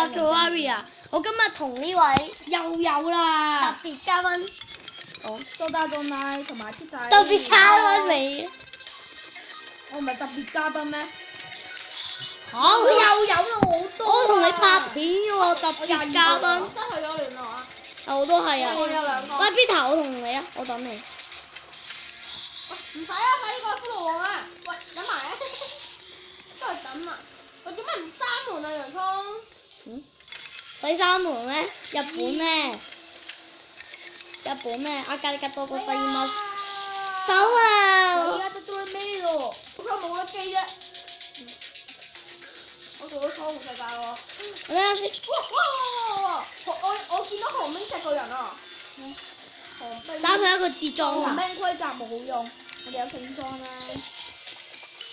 啊 ，Terraria，我今日同呢位又有啦，特別嘉賓，蘇打凍奶同埋鐵仔。特別嘉賓你我唔係特別嘉賓咩？嚇！又有啦，好多。我同你拍片嘅喎，特別嘉賓。我失去咗聯絡啊！我都係啊。我有兩個。喂 Peter，我同你啊，我等你。唔使啊，快啲過嚟骷髏王啊！喂，等埋啊！都係等啊！喂，點解唔閂門啊，洋葱？洗衫門咩？日本咩？日本咩？阿格里格多個西乜？走啊！而家得到咩咯？我冇得機啫。我做咗窗戶世界喎。我等下先。哇！我見到寒冰石個人啊！寒冰。打佢一個跌裝寒啊！冰盔甲冇用，我哋有聖裝啦。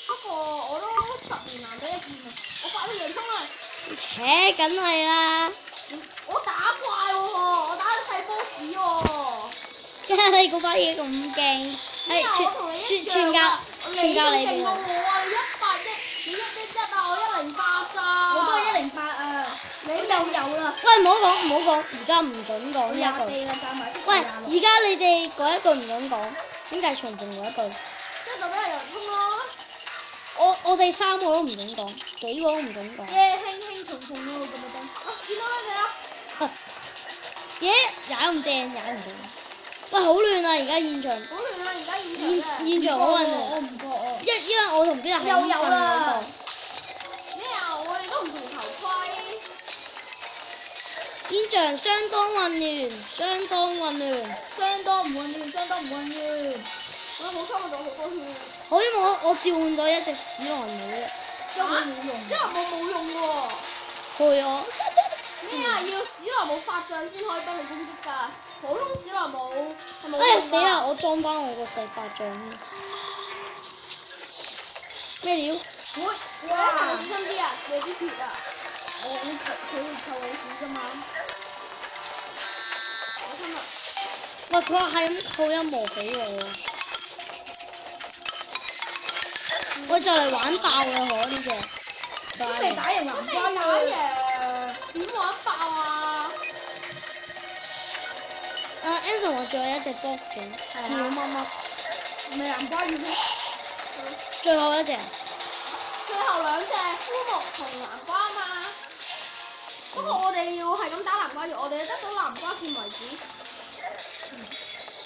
不過我都10年難得一見啊！我發到洋葱啦！扯緊係啦，我打怪喎，我打到細 boss 喎。即係你嗰把嘢咁勁，係傳教你邊啊？我啊，你100億，你111啊，我108咋。我都係108啊！你又有啦。喂，唔好講，而家唔準講呢一句。 24啦，加埋。喂，而家你哋嗰一句唔準講，點解長剩嗰一句？即係代表係洋葱咯。我哋3個都唔準講，幾個都唔準講。耶，輕輕重重咯，咁咪得。見到你哋啦。耶，踩唔正，踩唔正。喂，好亂啊！而家現場，好亂啊！而家現場嘅。現場好混亂。我唔覺我。因為我同邊個係又有啦。咩啊？我哋都唔同頭盔。現場相當混亂，相當混亂。相當唔混亂，相當唔混亂。我冇抽到好多血。好彩我召喚咗一隻史萊姆啫。因為冇用。因為我冇用喎。配我。咩啊？要史萊姆發脹先可以俾你攻擊㗎，普通史萊姆係冇用㗎。哎死啦！我裝翻我個細白杖。咩料？會，你行小心啲啊！你啲血啊！佢會扣你血㗎嘛。小心啊！喂，佢話係咁扣音樂俾我喎。我就嚟玩爆啦！可呢隻。都未打贏南未瓜打贏，點玩爆啊？Anson 話仲有一隻 boss 嘅，叫乜乜。唔係南瓜魚咩？最後一隻。最後2隻枯木同南瓜嘛。不過我哋要係咁打南瓜藥，我哋得到南瓜劍為止。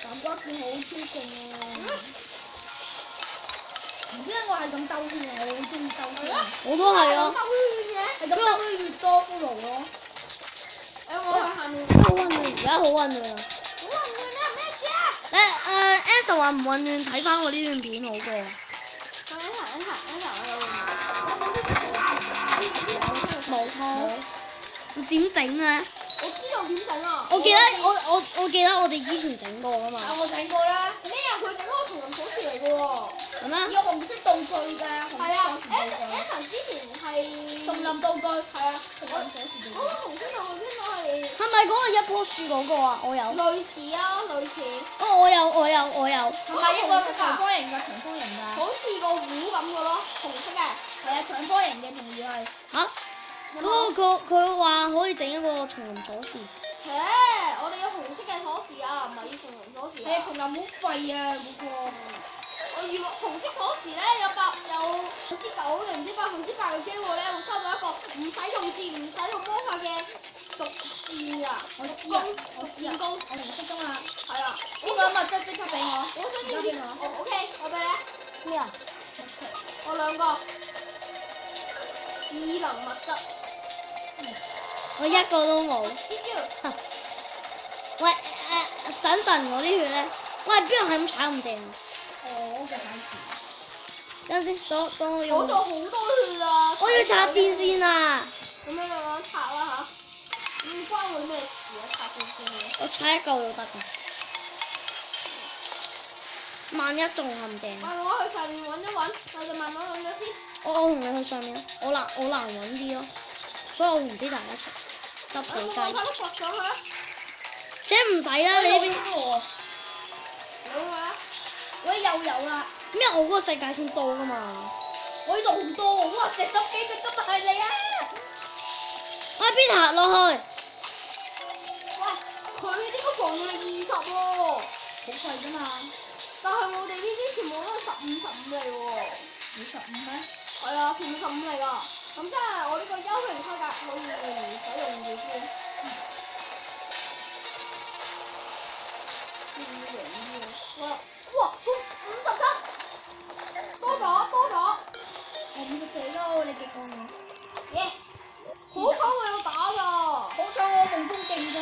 南瓜片好超勁啊！唔知點解我係咁兜圈，我好中意兜圈。我都係啊。兜圈嘅。係咁兜圈越多骷髏咯。我喺下面。好混亂，而家好混亂啊！好混亂啊！咩事啊？Anson 話唔混亂，睇翻我呢段片好過。冇錯。點整咧？我知道點整啊！我記得我哋之前整過噶嘛。我整過啦。咩啊？佢整嗰個同人鎖匙嚟嘅喎。係咩？有紅色道具㗎，紅係啊色道具。Anson 之前係叢林道具。係啊，同人鎖匙道嗰個紅色道具邊個係係咪嗰個一棵樹嗰個啊？我有。類似啊，類似，哦，我有。具。係咪一個長方形㗎？長方形㗎。好似個壺咁嘅咯，紅色嘅。係啊，長方形嘅仲要係。嚇？嗰個佢話可以整一個叢林鎖匙。我哋有紅色嘅鎖匙啊，唔係要叢林鎖匙係啊，啊。叢林好廢啊嗰個。我要紅色鎖匙咧，有9%定唔知8%嘅機會咧，會收到一個唔使用劍、唔使用魔法嘅毒箭㗎。我知毒啊，我知啊，箭弓。我紅色㗎嘛。係啦。呢個物質即刻俾我。我想要啲。OK，我俾你。咩啊？我2個。智能物質。我一個都冇。蜘蛛。喂等我啲血咧。喂，邊個係咁踩咁正？我嘅牌子。等陣先，等我我用。度好多血啊！我要插電線啊！咁樣插啦嚇，唔關我咩事啊！插電線我踩一嚿就得㗎。萬一仲冚正。我去上面揾一揾，我就慢慢揾咗先。我同你去上面，我難揾啲咯，所以我同 Peter 一齊執死雞。快啲掘上去啊！姐唔使啦，你呢邊。你去啊！喂，又有啦！咩？我嗰個世界先多㗎嘛。我呢度好多喎，哇！石頭幾隻今日係你啊！喂，快邊行落去？喂，佢呢個防禦力20喎，好貴啫嘛，但係我哋呢啲全部都係15嚟喎。你15咩？係啊，全部15嚟㗎。咁即係我呢個幽靈盔甲可以使用幾招？哇，都57，多咗。我54咯，你幾高我？耶！好彩我有打㗎。好彩我夢中勁㗎，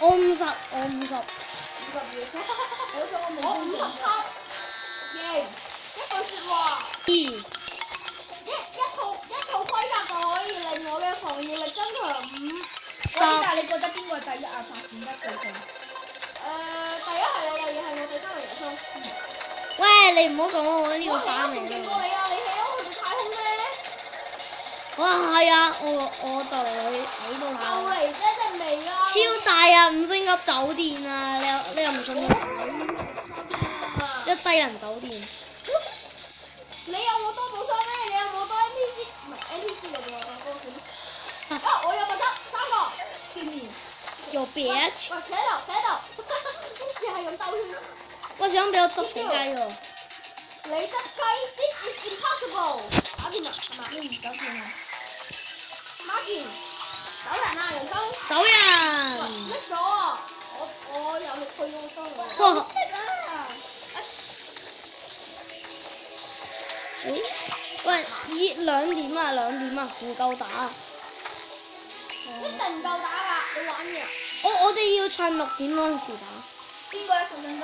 我50，我50。好彩我夢我中勁㗎。 57，耶！一句説話，一套盔甲就可以令我嘅防禦力增強5。但係你覺得邊個係第一啊？發展得最快？第一係你，第二係我，第三係人生。喂，你唔好講我呢個我係班嚟一仲勁過嘅。你啊！你起咗去到太空咩？哇，係啊，我就嚟起到就太空。嚟啫，真係未啊！超大啊！5星級酒店啊！你又唔信我？一低能酒店。你有我多寶箱咩？你有我多 NPC， 唔係 NPC 嚟嘅喎，嗰個算。啊！我有物質3個，見面。有 bitch。喂，企喺度，好似係咁兜圈。我想俾我執死雞喎。你執雞 ，this is impossible。打掂啦，係嘛？搞掂啦。孖件，走人啊，人工。走人。拎咗啊！我有力去咗我箱嚟。哇！誒，喂，2點啊，唔夠打。一定唔夠打㗎，你玩嘅。我哋要趁6點嗰陣時打。邊個一份分？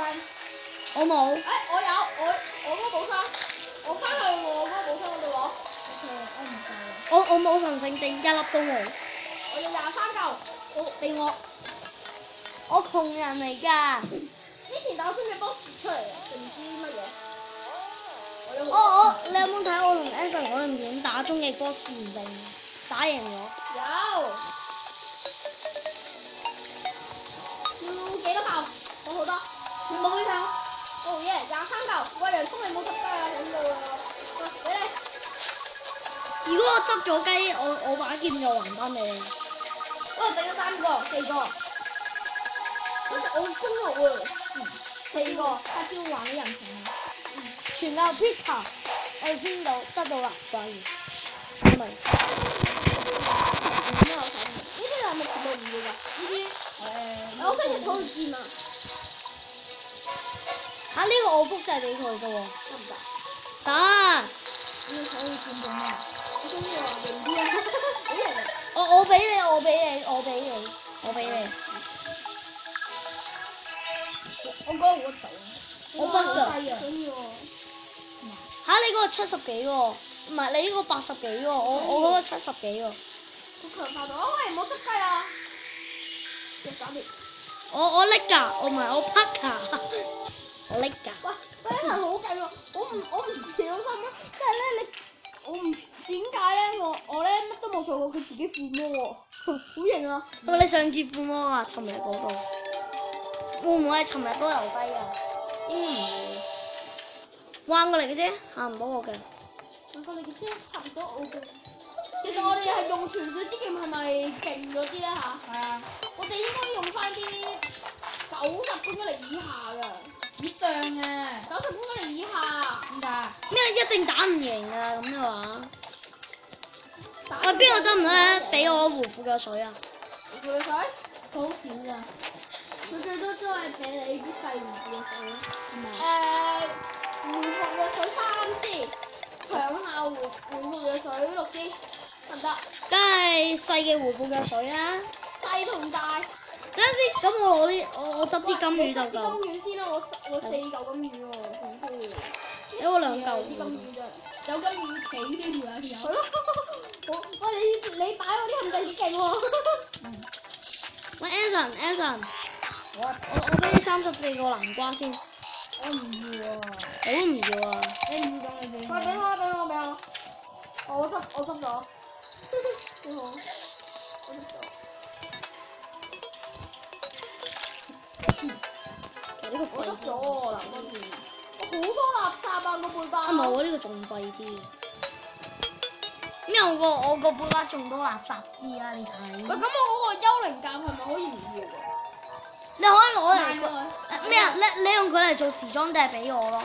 我冇。我有，我嗰個寶箱，我翻去我嗰個寶箱嗰度攞。我唔夠。我冇神聖定1粒都冇。我有23嚿，俾我。我窮人嚟㗎。之前打出嘅 boss 出嚟啊，定唔知乜嘢？你有冇睇我同 Anson 嗰陣點打終極 boss 唔定打贏咗？有。要幾多炮？好好多。全部俾上。哦耶！23嚿，喂，人工你冇執雞啊，響度啊！喂，俾你。如果我執咗雞，我把劍就還翻你。喂，俾咗3個，4個。我攻落喎。4個，他招還啲人情啊。全靠 Peter，我先得到啦，關於。係咪？呢啲係咪全部唔要㗎？呢啲。我跟住草劍啊。呢個我複製俾佢嘅喎。得唔得？得。你要草劍做咩？我中意話型啲啊！好型啊！我俾你。我俾你。我覺得好核突啊！我不㗎。想要喎。你嗰個70幾喎，唔係你呢個80幾喎，我嗰個70幾喎。好強化到啊！喂，唔好執雞啊！又搞掂。我拎㗎，我唔係我拍㗎，我拎㗎。喂，真係好勁啊！我唔小心啊！即係咧我唔點解咧？我咧乜都冇做過，佢自己附魔喎，好型啊！你上次附魔啊？尋日嗰個會唔會係尋日都留低啊？應該唔會。彎過嚟嘅啫，行唔到我嘅。我哋嘅啫，差唔多 OK。其實我哋係用傳說之劍係咪勁咗啲咧嚇？係啊，我哋應該用翻啲90公里以下嘅。以上啊。 90公里以下。點解？咩一定打唔贏啊？咁嘅話。喂，邊個得唔得俾我胡腐嘅水啊？胡腐嘅水？好少咋。佢最多都係俾你啲細胡腐嘅水咯。係咪？胡腐嘅水3支，強效胡腐嘅水6支，得唔得？梗係細嘅胡腐嘅水啦。細同大。等陣先，咁我執啲金魚就夠。金魚先啦，我4嚿金魚喎，好多。有我2嚿。啲金魚真係。有金魚企添㗎，有。係咯。好，喂你擺嗰啲係咪幾勁喎？喂 Anson，我俾你34個南瓜先。我唔要啊。我都唔要啊。你唔要咁你俾我。喂，俾我。我執咗。幾好。我執咗。我執咗喎，南瓜片。好多垃圾啊個背包。唔係喎，呢個仲貴啲。咩我個背包仲多垃圾啲啊！你睇。喂，咁我嗰個幽靈甲係咪可以唔要啊？你可以攞嚟賣佢咩啊？你用佢嚟做時裝定係俾我咯？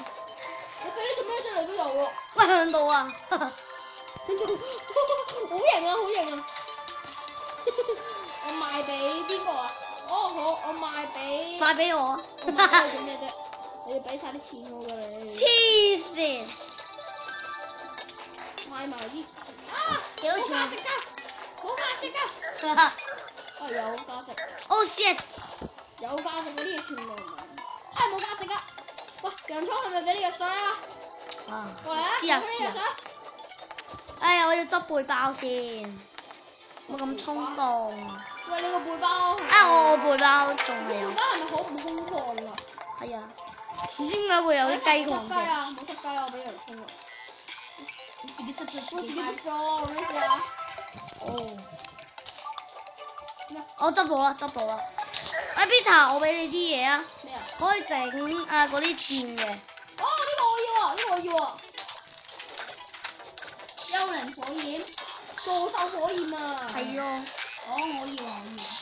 你俾你做咩啫？你都有喎。喂，向到啊！好型啊！好型啊！我賣俾邊個啊？哦好，我賣俾。快俾我啊！我賣俾你做咩啫？你要俾晒啲錢我㗎你。黐線！買埋啲啊！幾多錢啊？冇價值㗎！啊有價值。Oh shit！有價值嗰啲嘢全部唔係冇價值㗎。喂，洋蔥係咪俾你藥水啊？啊！過嚟啊！試下俾你藥水。哎呀，我要執背包先，冇咁衝動。喂，你個背包。我背包仲係有。背包係咪好唔空曠㗎？係啊，唔知點解會有啲雞狂嘅。冇濕雞啊！我俾洋蔥啊！你自己執咗自己執咗咩事啊？哦。我執到啦！哎 Peter，我俾你啲嘢啊，咩啊？可以整嗰啲箭嘅。哦，呢個我要啊！呢個我要啊！幽靈火焰，助手火焰啊！係咯。哦，我要，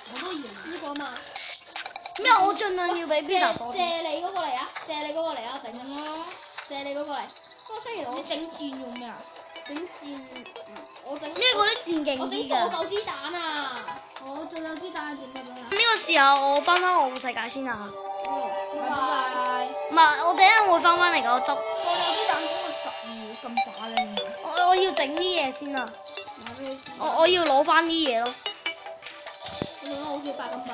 我都要呢個嘛。咩？我盡量要俾 Peter 多啲。借你嗰個嚟啊！借你嗰個嚟啊！整啊！借你嗰個嚟。不過雖然我整箭用咩啊？整箭，我整。咩嗰啲箭勁我整啲㗎？助手之彈啊！我助手之彈點啊？呢個時候我翻我世界先啊！拜拜。唔係，我等一陣會翻嚟㗎，我執。助手之彈點解咁渣咧？我要整啲嘢先啊！買俾你。我要攞翻啲嘢咯。我覺得好似白金幣，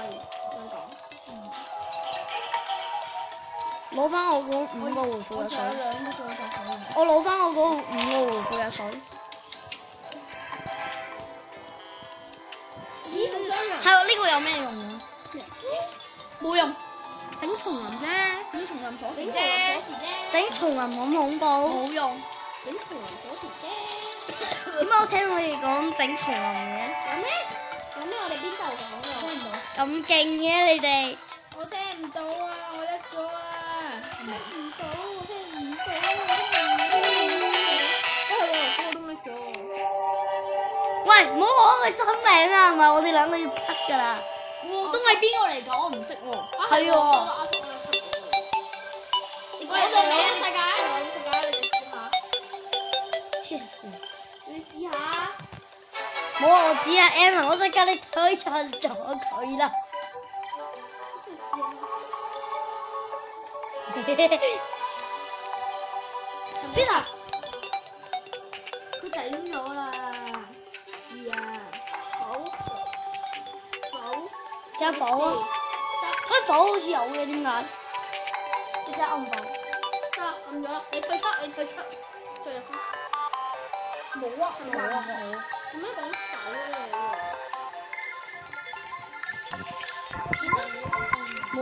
香港。攞翻我嗰5個回復嘅水。我有2個助手火焰。我攞翻我嗰5個回復嘅水。咦？咁雙人。係喎，呢個有咩用啊？冇用。整松林啫，整松林鎖匙啫。整叢林好恐怖。冇用。整松林鎖匙啫。點解我聽到你講整叢林嘅？有咩？有咩？我哋邊度講㗎？聽唔到。咁勁嘅你哋。我聽唔到啊！我叻咗啊！聽唔到，聽唔到，我都叻咗。喂，唔好講佢真名啊，唔係我哋兩個要 cut 㗎啦。都係邊個嚟㗎？我唔識喎。係喎。我哋名世界，你試下。黐線。你試下。冇啊！我知啊 Emma，我即刻你推錯咗佢啦。Peter，佢整咗啦。是啊。好。試下補啊！嗰補好似有嘅，點解？你試下按補。得，按咗啦。你退出。退入去。冇啊。冇。做咩咁手咧？冇。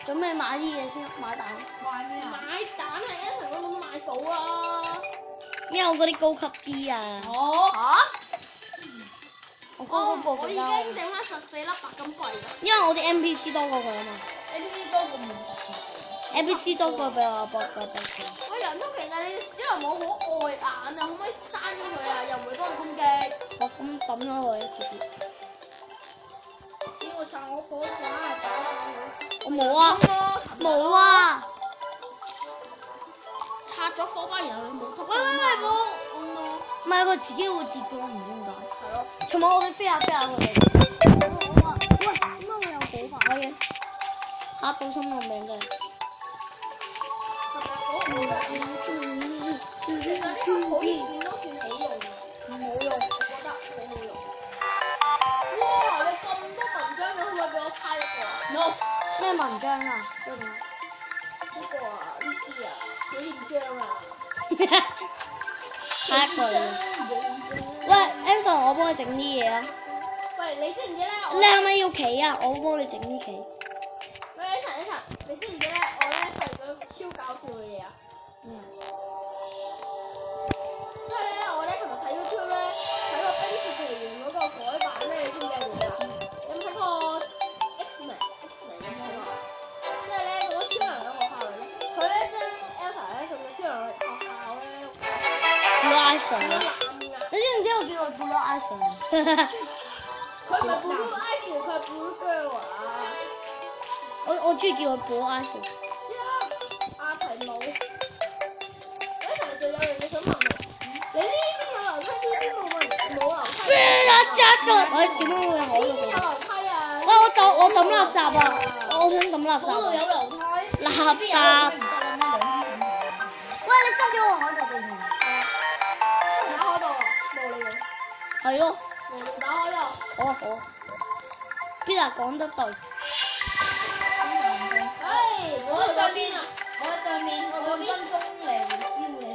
準備買啲嘢先，買蛋。買咩啊？買蛋係一齊嗰種買到啊！咩？我嗰啲高級啲啊！我高級過我已佢啦。經剩翻14粒白金幣啦。因為我啲 NPC 多過佢啊嘛。NPC 多過唔NPC 多過俾我博個地圖。喂，人都其實你小人冇好礙眼啊，可唔可以刪咗佢啊？又唔會幫你攻擊。我咁抌咗佢直接。邊個拆我火架啊？我冇啊！冇啊！拆咗火架，然後你冇得。喂，幫我按咯。唔係佢自己會跌嘅，我唔知點解。係咯。尋晚我哋飛下佢哋。我話喂，點解會有火把嘅？嚇到心個命真係。其實呢個好易見都算好用嘅。冇用，我覺得好冇用。哇！你咁多文章，你可唔可以俾我猜一個啊 ？No。咩文章啊？呢個啊，呢啲啊，紀念章啊。猜佢。喂 Anson，我幫你整啲嘢啊！喂，你知唔知咧？你係咪要棋啊？我幫你整啲棋。喂，一齊，你知唔知咧？我咧發現咗超搞笑嘅嘢啊！因為咧，我咧琴日睇 YouTube 咧，睇個冰雪奇緣嗰個改版咧，你知唔知係點啊？有冇睇過 X-Men 咁樣啊？即係咧嗰個超能嘅學校嚟咧，佢咧將 Elsa 咧送個超能 Ison。你知唔知我叫佢 Blue Ison？佢唔係 Blue Ivy，佢係 Blue Girl 啊！我中意叫佢 Blue Ison。阿提姆，仲有樣嘢想問你，你呢邊有樓梯，呢邊冇樓梯。喂，點解會喺呢邊有度？樓梯啊！喂，我抌垃圾啊！我想抌垃圾嗰度有啊！樓梯。垃圾。喂，你執咗我海盜地圖？打開到，無聊，係咯。無聊打開到。好啊好啊。Peter 講得對。我喺上邊啊！我喺上面，我5分鐘嚟招呼你哋。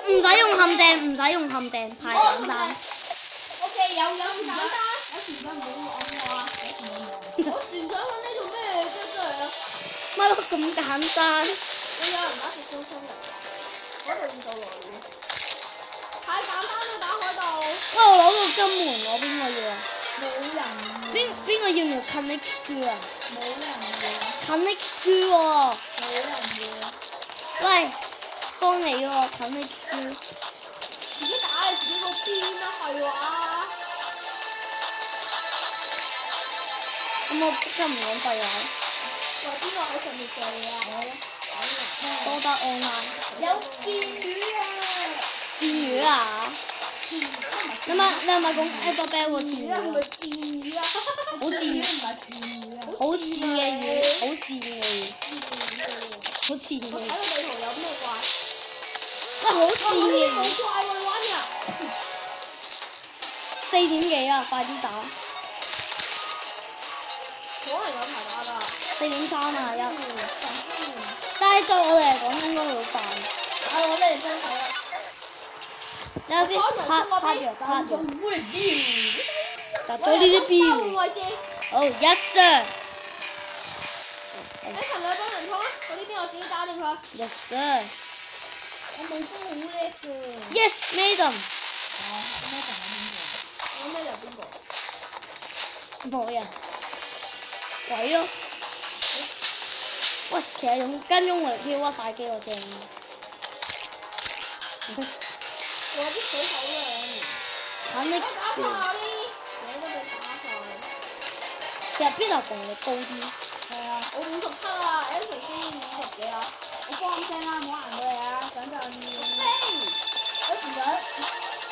唔使用陷阱，唔使用陷阱，太簡單。O K，有時間，有時間唔好按我啊！我船長揾呢做咩啫？真係啊！乜都咁簡單。會有人打直升機嚟，嗰度要到來喎。太簡單啦，打開到。喂，我攞到金門，我邊個要啊？冇人邊個要唔要 Connect Q 啊冇人要， ？Connect Q 喎。冇人要。喂，幫你喎 Connect Q。自己打你自己個邊啊，係話。咁我即刻唔講廢話。喂，邊個喺上面做啊？多得 online。有劍魚啊！劍魚啊？你係咪講 Annabelle 個劍魚啊？劍魚啊！好賤，唔係劍魚啊！好賤嘅魚，好賤嘅魚，好賤嘅魚。睇個地圖有咩怪？喂，好賤嘅好魚。怪喎，你玩呀4點幾啊？快啲打。可能有排打㗎。4點3啊1。但係對我哋嚟講應該好快。我哋真係啦。你有先，拍住。烏力標。集咗呢啲標。位置。好，Yes sir。你尋日幫人通啊？嗰啲邊我自己打掂佢。Yes sir。我武功好叻㗎。Yes madam。我咩就邊個？冇人。鬼咯。喂，其實用跟蹤我嚟挑屈晒機我正。我啲水好靚。肯定。打爆啲，你都俾打晒。其實邊度能力高啲？係啊，我57啊 ，S 先50幾啊。我幫聲啦，唔好行過嚟啊！等陣。嘿，我船長。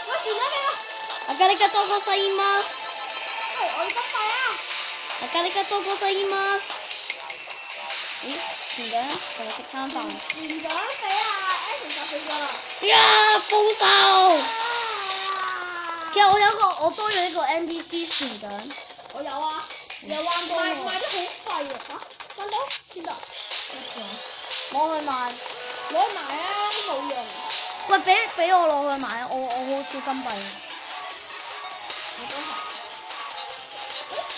我船長嚟啦！阿加里加多哥西嗎？喂，我要得快啊！阿加里加多哥西嗎？咦，船長同我食餐飯。船長死啊 ！S 就死咗啦。呀，報仇！啊！其實我多咗一個 NPC 船長。我有啊，有彎刀喎。賣得好廢啊！嚇，彎刀先得。攞去賣。攞埋啊，都冇用。喂，俾我攞去賣，我好少金幣。我都係。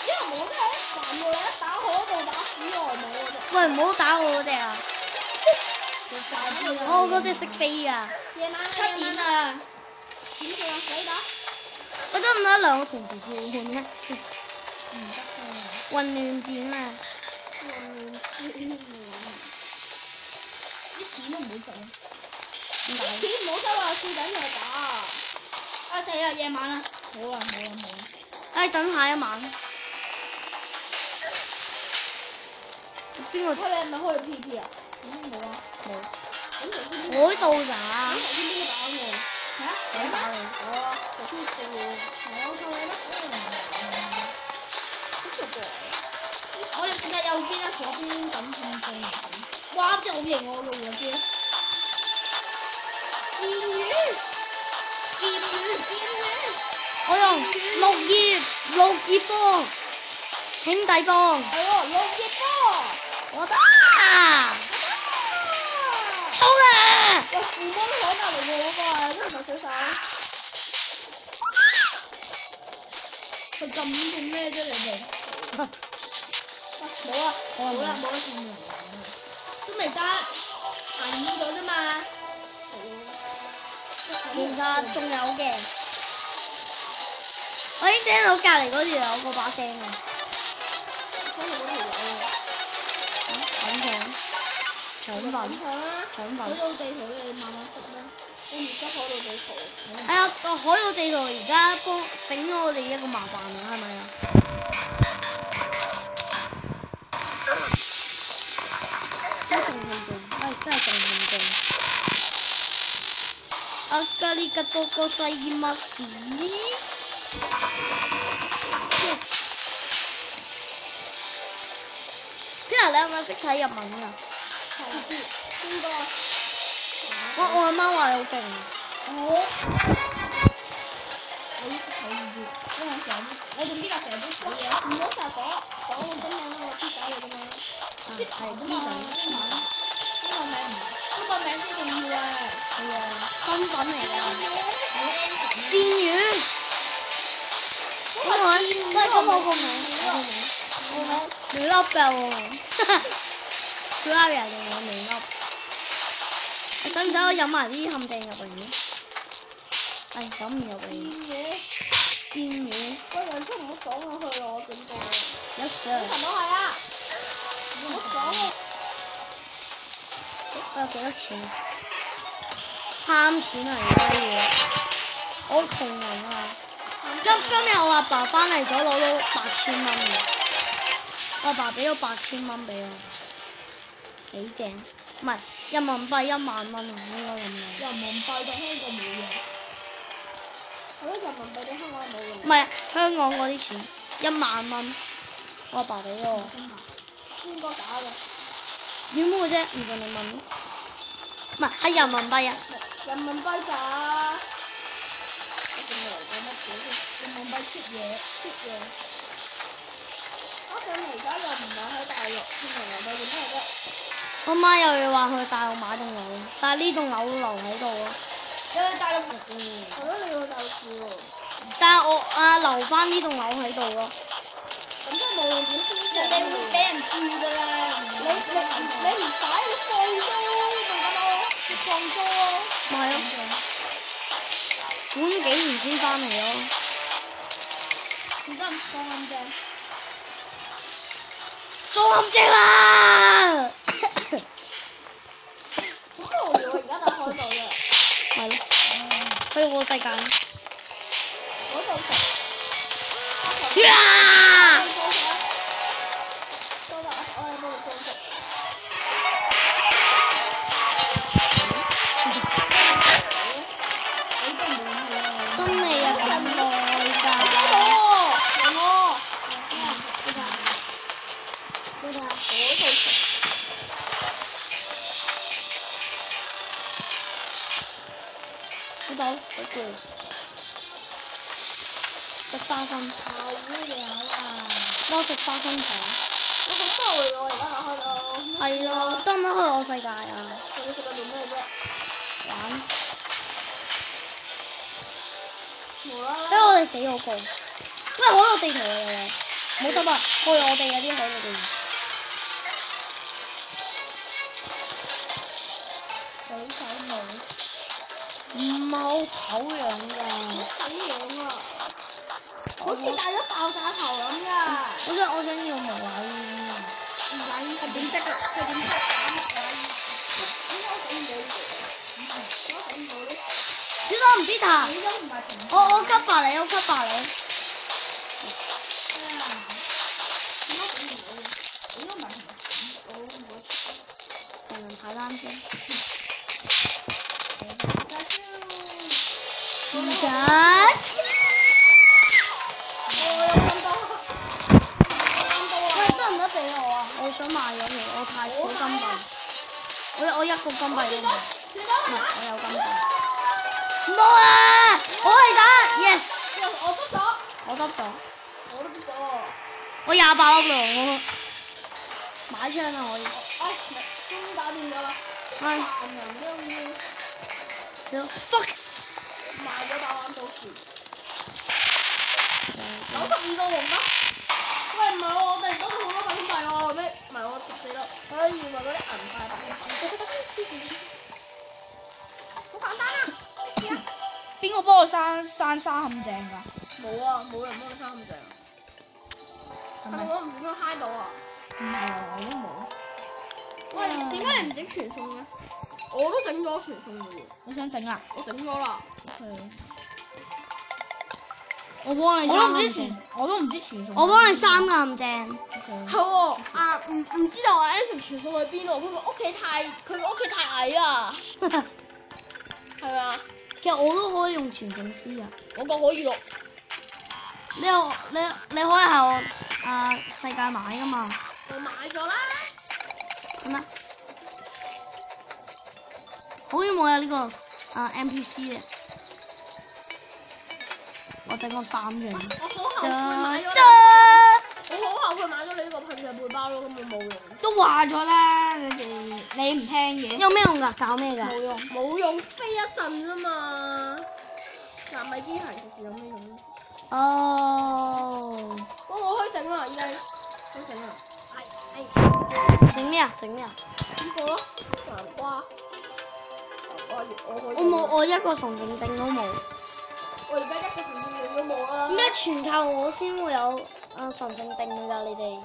因為我真係一煩喎，一打海盜打史萊姆嗰隻。喂，唔好打我嗰隻啊！我嗰隻識飛㗎。夜晚啊，7點啊！點算啊？你打。喂，得唔得兩個同時召喚咧？唔得㗎。混亂點啊！啲錢都唔好做。點解？錢唔好收啊，輸緊就打。啊死啦！夜晚啦。好啦。等下一晚。邊個？喂，你係咪開咗 PP 啊？冇啊。冇。咁頭先邊我喺度咋？頭先邊個打我？係啊。我打你。我頭先四喎。係我錯你咩？我哋負責右邊啦，左邊等正正。哇！真係好型喎，個護機。我用綠葉幫，兄弟幫。係喎，綠葉波。我打！衝啊！喂，附魔都海盜嚟喎嗰個啊，都唔係水手。佢咁做咩啫？你哋？冇啊，冇啦，冇得見人。都未得，行遠咗啫嘛。其實仲有嘅，我已經聽到隔離嗰條有個把聲啊！嗰度嗰條友啊。搶粉，搶粉，搶啊！搶粉。嗰度地圖你慢慢執啦，跟住執海盜地圖。海島地圖而家幫整咗我哋一個麻煩啊，係咪啊？真係仲唔勁？真係仲唔勁？阿加里格多個細乜事？之後你係咪識睇日文啊？邊個？我阿媽話你好勁。我依家睇唔住，因為成日我哋呢度成日都講嘢，唔好成日講個真名我知仔嚟㗎嘛。係知仔。英文名唔中文名先重要啊！係啊，身份嚟㗎。戰魚。中文都係咁我個名。你笠㗎喎。佢笠人定我未笠？你使唔使我飲埋啲陷阱入嚟嘅？飲唔入嚟。鮮魚。喂，楊叔唔好講我去我整過。Yes sir。都係啊！唔好講啊！我有幾多錢啊？貪錢啊！而家要。我窮人啊！今日我阿爸翻嚟咗攞到8000蚊嘅，我阿爸俾咗8000蚊俾我，幾正？唔係人民幣1萬蚊啊，應該咁樣。人民幣對香港冇用。係咯，人民幣對香港冇用。唔係香港嗰啲錢1萬蚊，我阿爸俾咗我。應該假嘅。點會啫？唔信你問。唔係係人民幣啊！人民幣假。人民幣出嘢。我上嚟而家又唔係喺大陸，人民幣點嚟啫？我媽又要話去大陸買棟樓，但係呢棟樓留喺度咯。你去大陸住？係咯，你去大陸住喎。但係我留翻呢棟樓喺度咯。咁即係無論點先，你會俾人住㗎啦。你唔使你放租咪得咯，你放租咯。咪係咯。管幾年先翻嚟咯。而家唔放咁正。做陷阱啦！好無聊啊！而家就開到嘅。係咯。去我世界。嗰度食。呀！收啦，我喺嗰度收食。真係啊，咁耐㗎。知道，好攰。食花生。好無聊啊！我食花生糖。我好攰喎，而家就開到。係咯，得唔得去我世界啊？你食緊做咩啫？玩。無啦啦。俾我哋死好過。喂，海陸地圖嚟㗎，冇得啊！去我哋嗰啲海陸地圖。水手冇。唔係好醜樣㗎。好樣啊！好似戴咗爆炸頭咁㗎。我想要毛奶煙啊！奶煙係點織㗎？係點織？點解我整唔到呢個？我整唔到呢？小多唔知彈。你都唔係平。我吸白你，我吸白你。點解整唔到嘅？你都唔係平。人人踩單車。喂，得唔得俾我啊？我想買咗佢，我太少金幣。我1個金幣都冇。我有金幣。冇啊！我係打 ，yes。我得咗。我得咗。我都得咗。我28粒咯，我買槍啦可以。終於打掂咗啦。係。fuck。賣咗打玩到時。92個黃金。喂，唔係喎，我哋都好多粉幣喎，咩？唔係我14粒。原來嗰啲銀幣好簡單啊！邊個幫我刪陷阱㗎？冇啊，冇人幫你刪陷阱。係咪我唔小心嗨到啊？唔係，我都冇。喂，點解你唔整傳送嘅？我都整咗傳送嘅喎。你想整啊？我整咗啦。我幫你我都唔知3傳，我都唔知傳送。我幫你3個陷阱。係喎，啊唔知道啊 Anson 傳送去邊喎？佢個屋企太矮啦，係咪啊？其實我都可以用傳送師啊。我個可以咯。你可以係我世界買噶嘛？我買咗啦。係咩？好似冇有呢個NPC 嘅。我整個3樣。我好後悔買咗你。我好後悔買咗你呢個噴射背包咯，根本冇用。都話咗啦，你唔聽嘅。有咩用㗎？搞咩㗎？冇用。冇用，飛一陣啫嘛。納米機械其實有咩用咧？哦。我可以整啦，已經。可以整啦。整咩啊？整咩啊？呢個咯，南瓜。我一個神聖證都冇。我而家一個神聖證都冇啦。點解全靠我先會有神聖證㗎？你哋？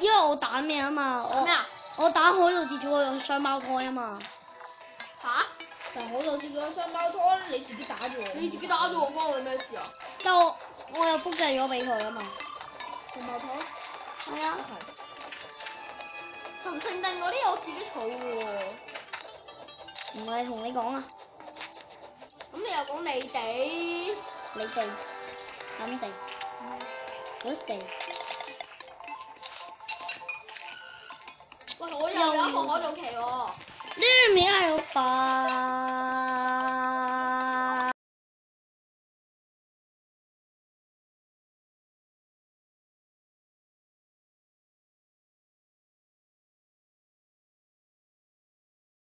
因為我打咩啊嘛？咩啊？我打海度跌咗個雙胞胎啊嘛。嚇？但我就接咗雙胞胎，你自己打咗我。你自己打咗我，關我咩事啊？但我又複製咗俾佢啊嘛。雙胞胎？係啊。神聖證嗰啲我自己儲嘅喎。唔係同你講啊。咁你又講你哋？你哋。咁地。嗰地。喂，我又有一個海盜旗喎。呢面係好快。